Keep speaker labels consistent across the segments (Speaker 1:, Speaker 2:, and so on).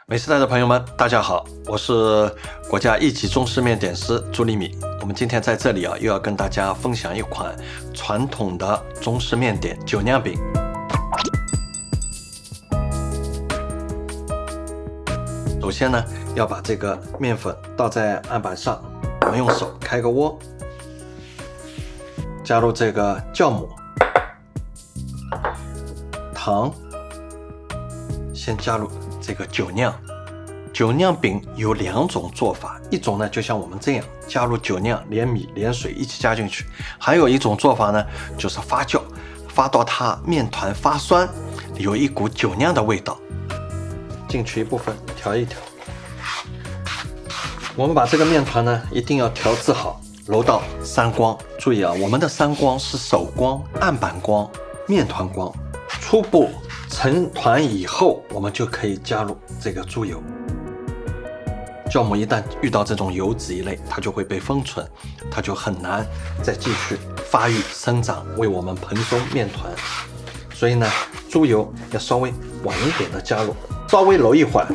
Speaker 1: 美食台的朋友们，大家好，我是国家一级中式面点师朱丽米。我们今天在这里又要跟大家分享一款传统的中式面点酒酿饼。首先呢，要把这个面粉倒在案板上，我们用手开个窝，加入这个酵母、糖，先加入这个酒酿。酒酿饼有两种做法，一种呢就像我们这样加入酒酿，连米连水一起加进去；还有一种做法呢就是发酵，发到它面团发酸，有一股酒酿的味道。进去一部分调一调。我们把这个面团呢一定要调制好，揉到3光。注意啊，我们的3光是手光、案板光、面团光。初步成团以后，我们就可以加入这个猪油。酵母一旦遇到这种油脂一类，它就会被封存，它就很难再继续发育生长，为我们蓬松面团。所以呢，猪油要稍微晚一点的加入，稍微揉一会儿，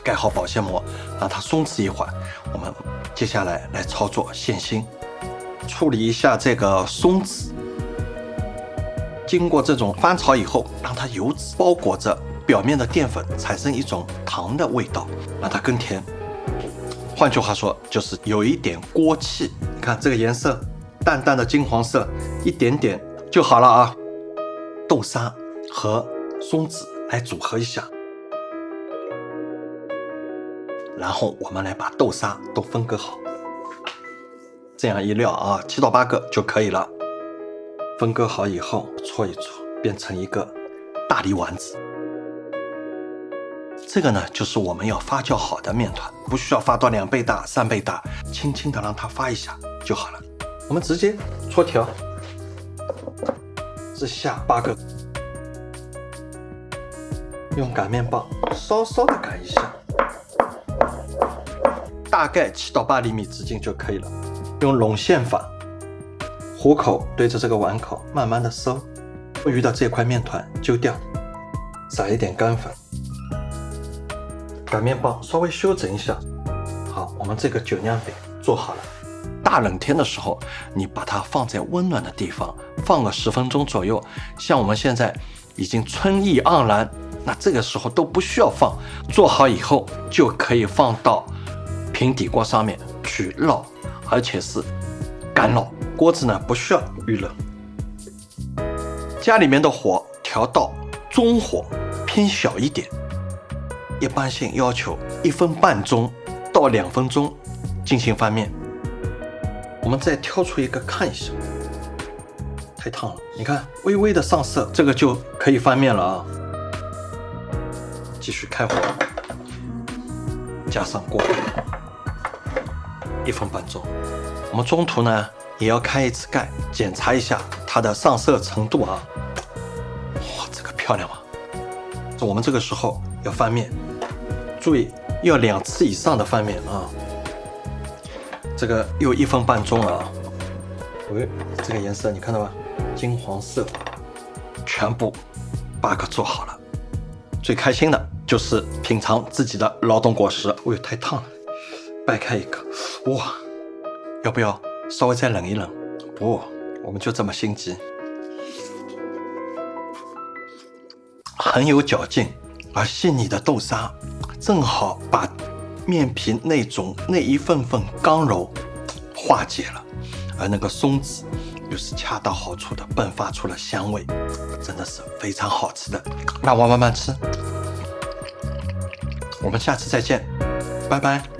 Speaker 1: 盖好保鲜膜，让它松弛一会儿。我们接下来来操作馅心，处理一下这个松子。经过这种翻炒以后，让它油脂包裹着表面的淀粉，产生一种糖的味道，让它更甜。换句话说，就是有一点锅气。你看这个颜色，淡淡的金黄色，一点点就好了啊。豆沙和松子来组合一下，然后我们来把豆沙都分割好，这样一料啊，7到8个就可以了。分割好以后，搓一搓，变成一个大梨丸子。这个呢，就是我们要发酵好的面团，不需要发到2倍大、3倍大，轻轻的让它发一下就好了。我们直接搓条，这下8个，用擀面棒稍稍的擀一下，大概7到8厘米直径就可以了。用拢馅法，虎口对着这个碗口慢慢的收，多余的这块面团揪掉，撒一点干粉，擀面棒稍微修整一下。好，我们这个酒酿饼做好了。大冷天的时候，你把它放在温暖的地方，放个10分钟左右。像我们现在已经春意盎然，那这个时候都不需要放，做好以后就可以放到平底锅上面去烙，而且是干烙。锅子呢不需要预热，家里面的火调到中火，偏小一点。一般性要求1分半钟到2分钟进行翻面。我们再挑出一个看一下，太烫了，你看微微的上色，这个就可以翻面了啊。继续开火，加上锅，1分半钟。我们中途呢也要开一次盖，检查一下它的上色程度啊。哇，这个漂亮啊！我们这个时候要翻面，注意要2次以上的翻面啊。这个又1分半钟了啊。这个颜色你看到吗？金黄色，全部8个做好了。最开心的就是品尝自己的劳动果实。太烫了，掰开一个，哇！要不要稍微再冷一冷？不，我们就这么心急。很有嚼劲，而细腻的豆沙正好把面皮那一份份刚柔化解了，而那个松子又是恰到好处的迸发出了香味，真的是非常好吃的。让我慢慢吃，我们下次再见，拜拜。